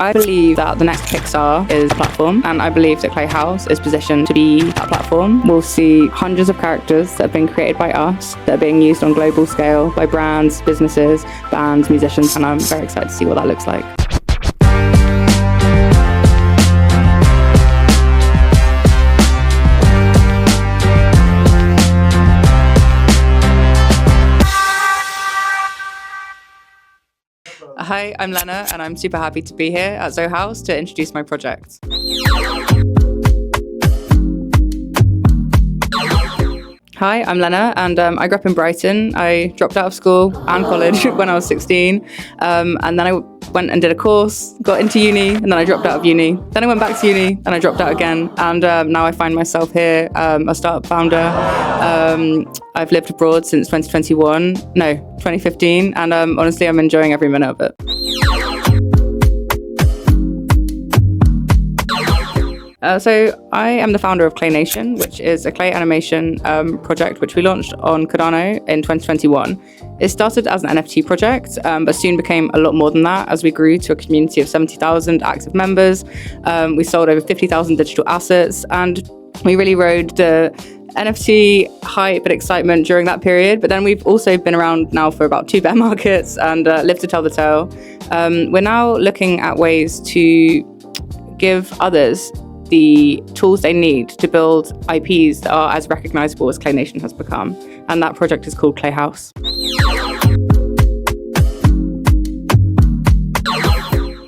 I believe that the next Pixar is a platform, and I believe that Clay House is positioned to be that platform. We'll see hundreds of characters that have been created by us, that are being used on global scale by brands, businesses, bands, musicians, and I'm very excited to see what that looks like. Hi, I'm Lenna, and I'm super happy to be here at Zoe House to introduce my project. Hi, I'm Lenna, and I grew up in Brighton. I dropped out of school and college when I was 16, and then I went and did a course, got into uni, and then I dropped out of uni. Then I went back to uni, and I dropped out again, and now I find myself here, a startup founder. I've lived abroad since 2015, and honestly, I'm enjoying every minute of it. So I am the founder of Clay Nation, which is a clay animation project which we launched on Cardano in 2021. It started as an NFT project, but soon became a lot more than that as we grew to a community of 70,000 active members. We sold over 50,000 digital assets, and we really rode the NFT hype and excitement during that period. But then we've also been around now for about 2 bear markets and lived to tell the tale. We're now looking at ways to give others the tools they need to build IPs that are as recognizable as Clay Nation has become. And that project is called Clay House.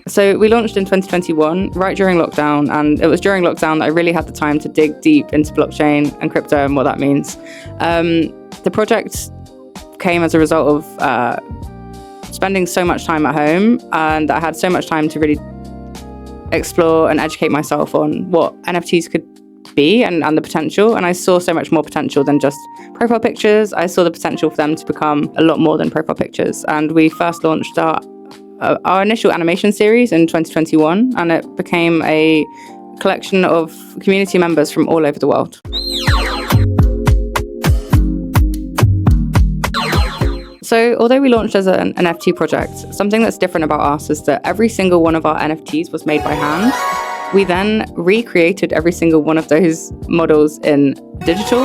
So we launched in 2021, right during lockdown, and it was during lockdown that I really had the time to dig deep into blockchain and crypto and what that means. The project came as a result of spending so much time at home, and I had so much time to really explore and educate myself on what NFTs could be and the potential. And I saw so much more potential than just profile pictures. I saw the potential for them to become a lot more than profile pictures. And we first launched our initial animation series in 2021, and it became a collection of community members from all over the world. So although we launched as an NFT project, something that's different about us is that every single one of our NFTs was made by hand. We then recreated every single one of those models in digital,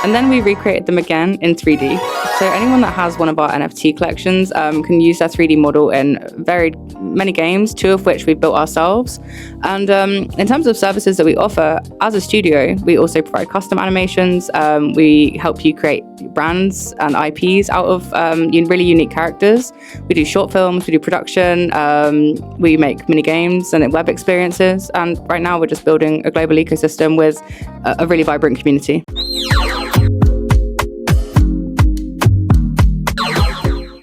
and then we recreated them again in 3D. So anyone that has one of our NFT collections can use their 3D model in very many games, 2 of which we've built ourselves. And in terms of services that we offer, as a studio, we also provide custom animations. We help you create brands and IPs out of really unique characters. We do short films, we do production, we make mini games and web experiences. And right now we're just building a global ecosystem with a really vibrant community.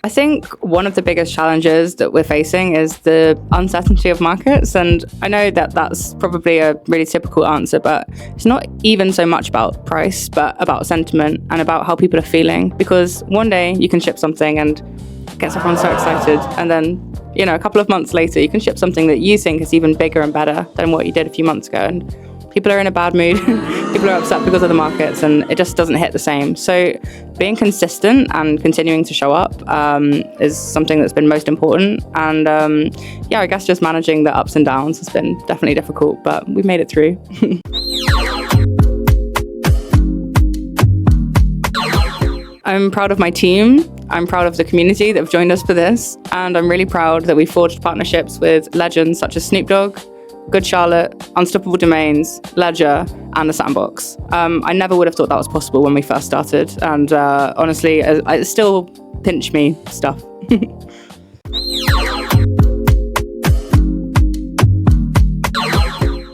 I think one of the biggest challenges that we're facing is the uncertainty of markets. And I know that that's probably a really typical answer, but it's not even so much about price, but about sentiment and about how people are feeling. Because one day you can ship something and it gets everyone so excited. And then, a couple of months later, you can ship something that you think is even bigger and better than what you did a few months ago. And people are in a bad mood. People are upset because of the markets, and it just doesn't hit the same. So being consistent and continuing to show up is something that's been most important. And I guess just managing the ups and downs has been definitely difficult, but we've made it through. I'm proud of my team. I'm proud of the community that have joined us for this. And I'm really proud that we forged partnerships with legends such as Snoop Dogg, Good Charlotte, Unstoppable Domains, Ledger, and The Sandbox. I never would have thought that was possible when we first started. And honestly, it still pinch me stuff.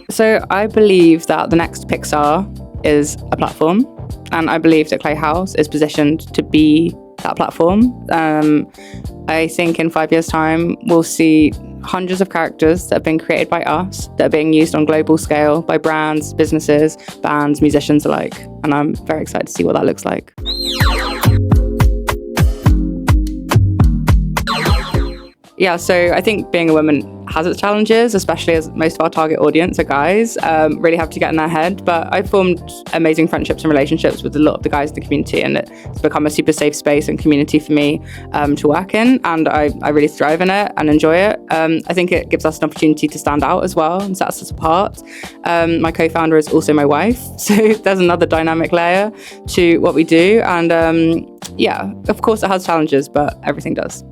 So I believe that the next Pixar is a platform. And I believe that Clay House is positioned to be that platform. I think in 5 years' time, we'll see hundreds of characters that have been created by us, that are being used on global scale by brands, businesses, bands, musicians alike. And I'm very excited to see what that looks like. Yeah, so I think being a woman has its challenges, especially as most of our target audience are guys. Really have to get in their head. But I've formed amazing friendships and relationships with a lot of the guys in the community, and it's become a super safe space and community for me to work in. And I really thrive in it and enjoy it. I think it gives us an opportunity to stand out as well and sets us apart. My co-founder is also my wife, so there's another dynamic layer to what we do. And yeah, of course it has challenges, but everything does.